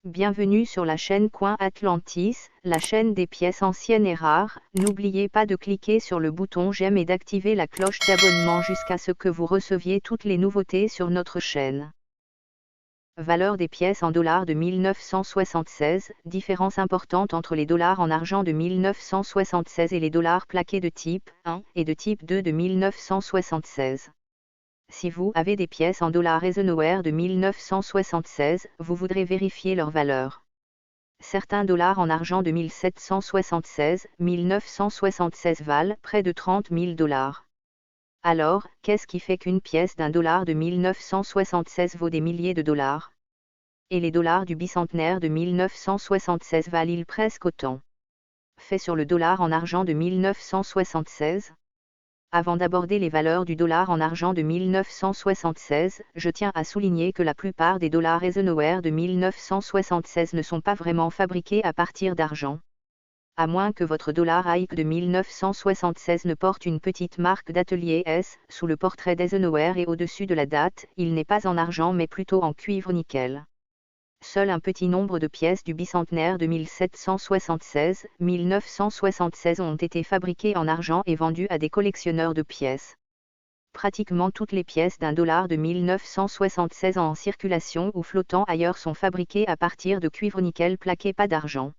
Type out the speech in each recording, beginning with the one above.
Bienvenue sur la chaîne Coin Atlantis, la chaîne des pièces anciennes et rares. N'oubliez pas de cliquer sur le bouton j'aime et d'activer la cloche d'abonnement jusqu'à ce que vous receviez toutes les nouveautés sur notre chaîne. Valeur des pièces en dollars de 1976, différence importante entre les dollars en argent de 1976 et les dollars plaqués de type 1 et de type 2 de 1976. Si vous avez des pièces en dollars Eisenhower de 1976, vous voudrez vérifier leur valeur. Certains dollars en argent de 1776-1976 valent près de 30 000 dollars. Alors, qu'est-ce qui fait qu'une pièce d'un dollar de 1976 vaut des milliers de dollars? Et les dollars du bicentenaire de 1976 valent-ils presque autant? Fait sur le dollar en argent de 1976? Avant d'aborder les valeurs du dollar en argent de 1976, je tiens à souligner que la plupart des dollars Eisenhower de 1976 ne sont pas vraiment fabriqués à partir d'argent. À moins que votre dollar Ike de 1976 ne porte une petite marque d'atelier S sous le portrait d'Eisenhower et au-dessus de la date, il n'est pas en argent mais plutôt en cuivre-nickel. Seul un petit nombre de pièces du bicentenaire de 1776-1976 ont été fabriquées en argent et vendues à des collectionneurs de pièces. Pratiquement toutes les pièces d'un dollar de 1976 en circulation ou flottant ailleurs sont fabriquées à partir de cuivre-nickel plaqué pas d'argent.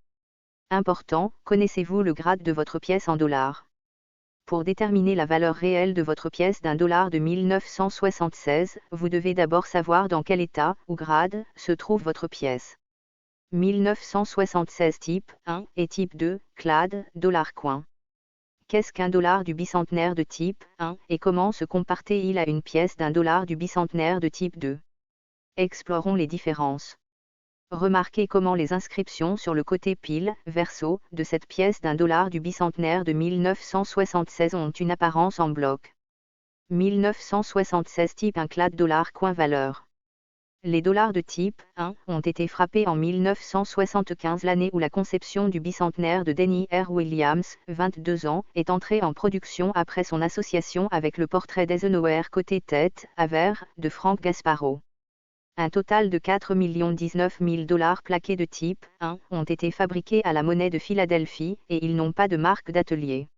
Important, connaissez-vous le grade de votre pièce en dollars? Pour déterminer la valeur réelle de votre pièce d'un dollar de 1976, vous devez d'abord savoir dans quel état ou grade se trouve votre pièce. 1976 type 1 et type 2, CLAD, dollar coin. Qu'est-ce qu'un dollar du bicentenaire de type 1 et comment se compare-t-il à une pièce d'un dollar du bicentenaire de type 2? Explorons les différences. Remarquez comment les inscriptions sur le côté pile, verso, de cette pièce d'un dollar du bicentenaire de 1976 ont une apparence en bloc. 1976 type 1 CLAD dollar coin valeur. Les dollars de type 1 ont été frappés en 1975, l'année où la conception du bicentenaire de Denny R. Williams, 22 ans, est entrée en production après son association avec le portrait d'Eisenhower côté tête, à vert, de Frank Gasparo. Un total de 4 019 000 dollars plaqués de type 1 ont été fabriqués à la monnaie de Philadelphie et ils n'ont pas de marque d'atelier.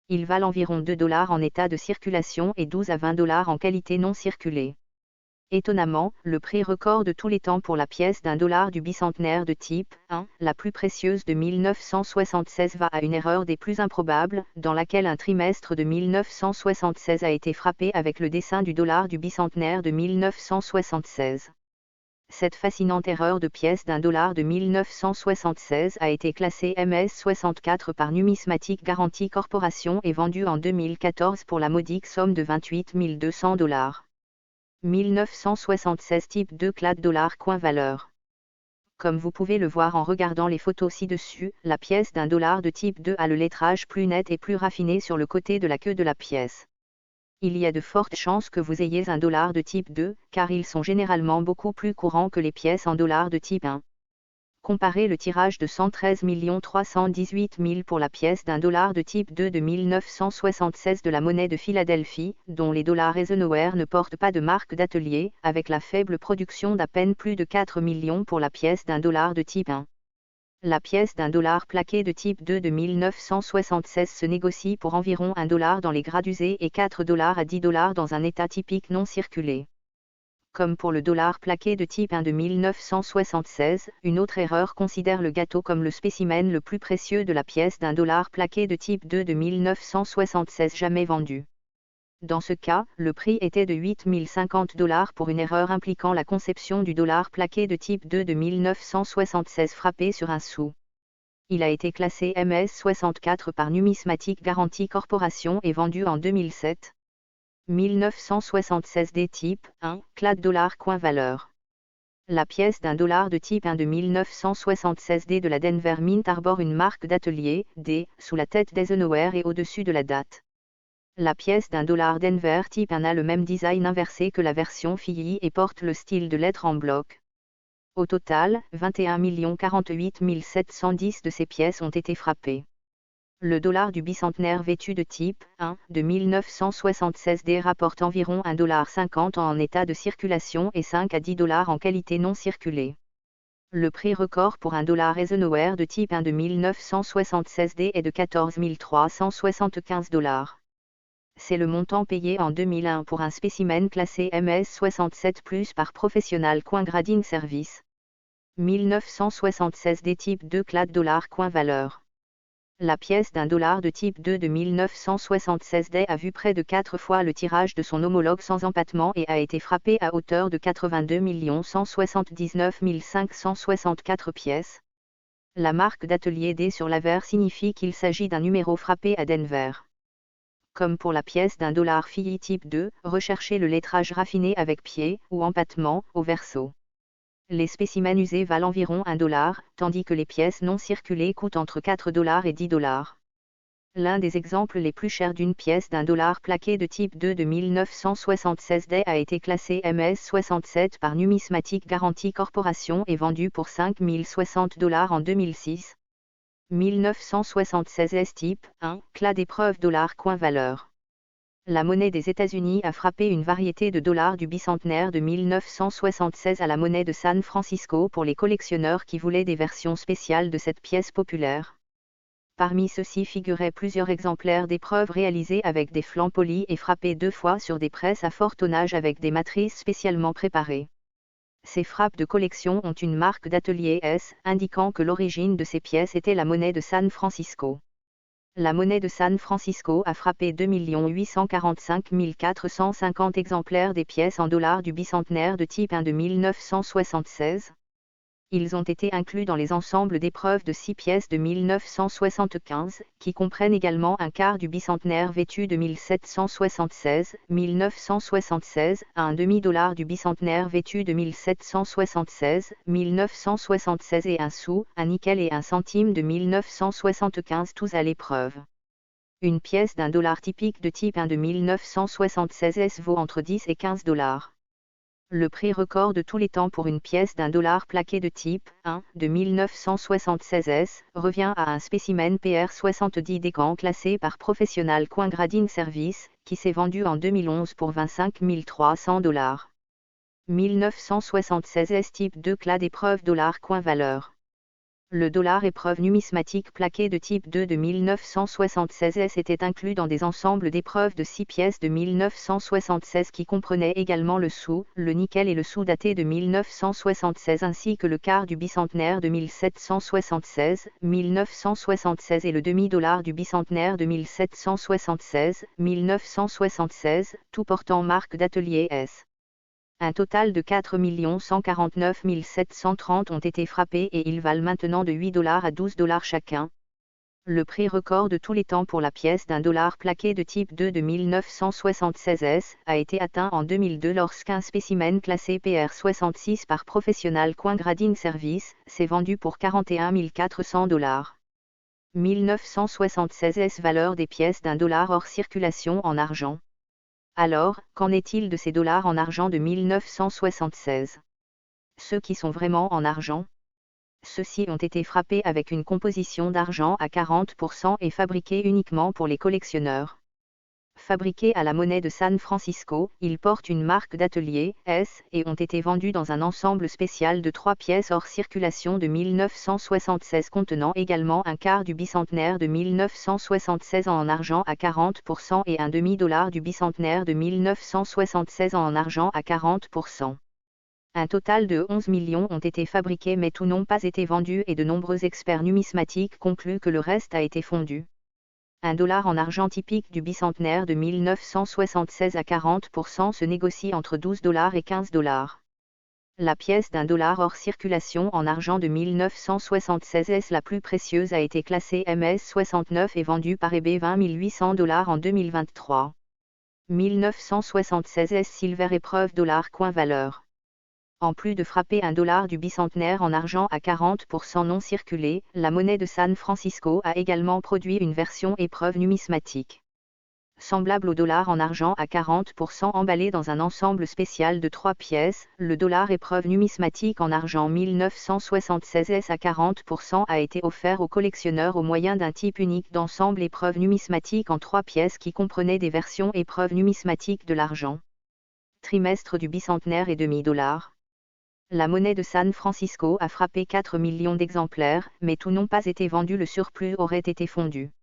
Ils valent environ 2 dollars en état de circulation et 12 à 20 dollars en qualité non circulée. Étonnamment, le prix record de tous les temps pour la pièce d'un dollar du bicentenaire de type 1, la plus précieuse de 1976, va à une erreur des plus improbables, dans laquelle un trimestre de 1976 a été frappé avec le dessin du dollar du bicentenaire de 1976. Cette fascinante erreur de pièce d'un dollar de 1976 a été classée MS-64 par Numismatic Guarantee Corporation et vendue en 2014 pour la modique somme de 28 200 dollars. 1976 type 2 CLAD dollar coin valeur. Comme vous pouvez le voir en regardant les photos ci-dessus, la pièce d'un dollar de type 2 a le lettrage plus net et plus raffiné sur le côté de la queue de la pièce. Il y a de fortes chances que vous ayez un dollar de type 2, car ils sont généralement beaucoup plus courants que les pièces en dollars de type 1. Comparez le tirage de 113 318 000 pour la pièce d'un dollar de type 2 de 1976 de la monnaie de Philadelphie, dont les dollars Eisenhower ne portent pas de marque d'atelier, avec la faible production d'à peine plus de 4 millions pour la pièce d'un dollar de type 1. La pièce d'un dollar plaqué de type 2 de 1976 se négocie pour environ 1 dollar dans les grades usés et 4 dollars à 10 dollars dans un état typique non circulé. Comme pour le dollar plaqué de type 1 de 1976, une autre erreur considère le gâteau comme le spécimen le plus précieux de la pièce d'un dollar plaqué de type 2 de 1976 jamais vendu. Dans ce cas, le prix était de 8 050 dollars pour une erreur impliquant la conception du dollar plaqué de type 2 de 1976 frappé sur un sou. Il a été classé MS-64 par Numismatic Guarantee Corporation et vendu en 2007. 1976 D type 1, CLAD dollar coin valeur. La pièce d'un dollar de type 1 de 1976 D de la Denver Mint arbore une marque d'atelier, D, sous la tête d'Eisenhower et au-dessus de la date. La pièce d'un dollar Denver type 1 a le même design inversé que la version FII et porte le style de lettres en bloc. Au total, 21 048 710 de ces pièces ont été frappées. Le dollar du bicentenaire vêtu de type 1 de 1976 D rapporte environ 1,50 $ en état de circulation et 5 à 10 $ en qualité non circulée. Le prix record pour un dollar Eisenhower de type 1 de 1976D est de 14 375 $. C'est le montant payé en 2001 pour un spécimen classé MS67+ par Professional Coin Grading Service. 1976D type 2 CLAD $. La pièce d'un dollar de type 2 de 1976D a vu près de 4 fois le tirage de son homologue sans empattement et a été frappée à hauteur de 82 179 564 pièces. La marque d'atelier D sur l'avers signifie qu'il s'agit d'un numéro frappé à Denver. Comme pour la pièce d'un dollar FI type 2, recherchez le lettrage raffiné avec pied ou empattement au verso. Les spécimens usés valent environ $1, tandis que les pièces non circulées coûtent entre $4 et $10. L'un des exemples les plus chers d'une pièce d'un dollar plaqué de type 2 de 1976D a été classé MS67 par Numismatic Guarantee Corporation et vendu pour $5060 en 2006. 1976S type 1, CLAD épreuve $coin valeur. La monnaie des États-Unis a frappé une variété de dollars du bicentenaire de 1976 à la monnaie de San Francisco pour les collectionneurs qui voulaient des versions spéciales de cette pièce populaire. Parmi ceux-ci figuraient plusieurs exemplaires d'épreuves réalisées avec des flancs polis et frappés 2 fois sur des presses à fort tonnage avec des matrices spécialement préparées. Ces frappes de collection ont une marque d'atelier S, indiquant que l'origine de ces pièces était la monnaie de San Francisco. La monnaie de San Francisco a frappé 2 845 450 exemplaires des pièces en dollars du bicentenaire de type 1 de 1976. Ils ont été inclus dans les ensembles d'épreuves de 6 pièces de 1975, qui comprennent également un quart du bicentenaire vêtu de 1776, 1976, à un demi-dollar du bicentenaire vêtu de 1776, 1976 et un sou, un nickel et un centime de 1975 tous à l'épreuve. Une pièce d'un dollar typique de type 1 de 1976 S vaut entre 10 et 15 $. Le prix record de tous les temps pour une pièce d'un dollar plaqué de type 1 de 1976 S revient à un spécimen PR70 Decan classé par Professional Coin Grading Service, qui s'est vendu en 2011 pour 25 300 $. 1976 S type 2 CLAD épreuve $coin valeur. Le dollar épreuve numismatique plaqué de type 2 de 1976 S était inclus dans des ensembles d'épreuves de 6 pièces de 1976 qui comprenaient également le sou, le nickel et le sou daté de 1976 ainsi que le quart du bicentenaire de 1776, 1976 et le demi-dollar du bicentenaire de 1776, 1976, tout portant marque d'atelier S. Un total de 4 149 730 ont été frappés et ils valent maintenant de 8 $ à 12 $ chacun. Le prix record de tous les temps pour la pièce d'un dollar plaqué de type 2 de 1976 S a été atteint en 2002 lorsqu'un spécimen classé PR66 par Professional Coin Grading Service s'est vendu pour 41 400 $. 1976 S valeur des pièces d'un dollar hors circulation en argent. Alors, qu'en est-il de ces dollars en argent de 1976 ? Ceux qui sont vraiment en argent ? Ceux-ci ont été frappés avec une composition d'argent à 40% et fabriqués uniquement pour les collectionneurs. Fabriqués à la monnaie de San Francisco, ils portent une marque d'atelier, S, et ont été vendus dans un ensemble spécial de 3 pièces hors circulation de 1976 contenant également un quart du bicentenaire de 1976 en argent à 40% et un demi-dollar du bicentenaire de 1976 en argent à 40%. Un total de 11 millions ont été fabriqués mais tous n'ont pas été vendus et de nombreux experts numismatiques concluent que le reste a été fondu. Un dollar en argent typique du bicentenaire de 1976 à 40% se négocie entre 12 $ et 15 $. La pièce d'un dollar hors circulation en argent de 1976 S la plus précieuse a été classée MS69 et vendue par eBay 20 800 $ en 2023. 1976 S Silver épreuve $coin valeur. En plus de frapper un dollar du bicentenaire en argent à 40% non circulé, la monnaie de San Francisco a également produit une version épreuve numismatique. Semblable au dollar en argent à 40% emballé dans un ensemble spécial de 3 pièces, le dollar épreuve numismatique en argent 1976 S à 40% a été offert aux collectionneurs au moyen d'un type unique d'ensemble épreuve numismatique en 3 pièces qui comprenait des versions épreuve numismatique de l'argent. Trimestre du bicentenaire et demi-dollar. La monnaie de San Francisco a frappé 4 millions d'exemplaires, mais tout n'ont pas été vendu, le surplus aurait été fondu.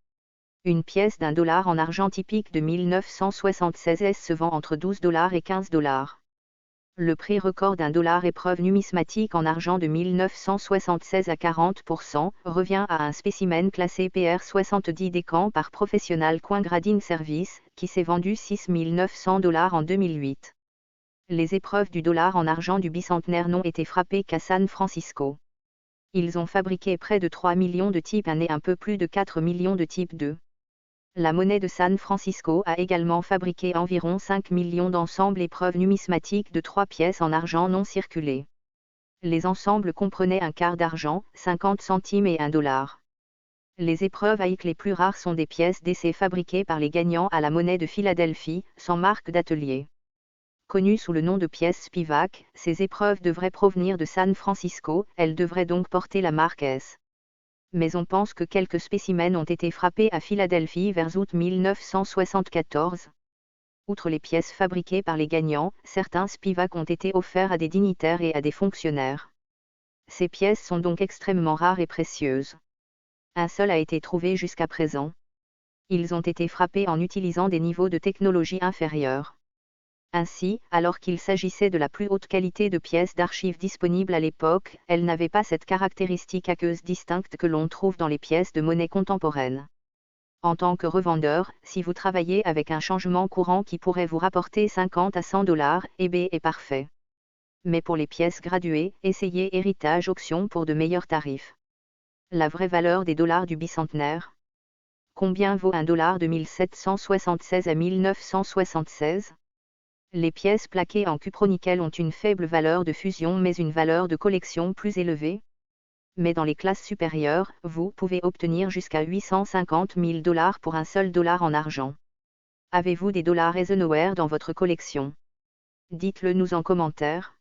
Une pièce d'$1 en argent typique de 1976 se vend entre $12 et $15. Le prix record d'$1 épreuve numismatique en argent de 1976 à 40% revient à un spécimen classé PR70 Descamps par Professional Coin Grading Service, qui s'est vendu $6 900 en 2008. Les épreuves du dollar en argent du bicentenaire n'ont été frappées qu'à San Francisco. Ils ont fabriqué près de 3 millions de types 1 et un peu plus de 4 millions de types 2. La monnaie de San Francisco a également fabriqué environ 5 millions d'ensembles épreuves numismatiques de 3 pièces en argent non circulées. Les ensembles comprenaient un quart d'argent, 50 centimes et $1. Les épreuves AIC les plus rares sont des pièces d'essai fabriquées par les gagnants à la monnaie de Philadelphie, sans marque d'atelier. Connues sous le nom de pièces Spivak, ces épreuves devraient provenir de San Francisco, elles devraient donc porter la marque S. Mais on pense que quelques spécimens ont été frappés à Philadelphie vers août 1974. Outre les pièces fabriquées par les gagnants, certains Spivak ont été offerts à des dignitaires et à des fonctionnaires. Ces pièces sont donc extrêmement rares et précieuses. Un seul a été trouvé jusqu'à présent. Ils ont été frappés en utilisant des niveaux de technologie inférieurs. Ainsi, alors qu'il s'agissait de la plus haute qualité de pièces d'archives disponibles à l'époque, elles n'avaient pas cette caractéristique aqueuse distincte que l'on trouve dans les pièces de monnaie contemporaine. En tant que revendeur, si vous travaillez avec un changement courant qui pourrait vous rapporter 50 à $100, eBay est parfait. Mais pour les pièces graduées, essayez héritage auction pour de meilleurs tarifs. La vraie valeur des dollars du bicentenaire. Combien vaut $1 de 1776 à 1976 ? Les pièces plaquées en cupronickel ont une faible valeur de fusion mais une valeur de collection plus élevée. Mais dans les classes supérieures, vous pouvez obtenir jusqu'à $850 000 pour un seul dollar en argent. Avez-vous des dollars Eisenhower dans votre collection ? Dites-le nous en commentaire.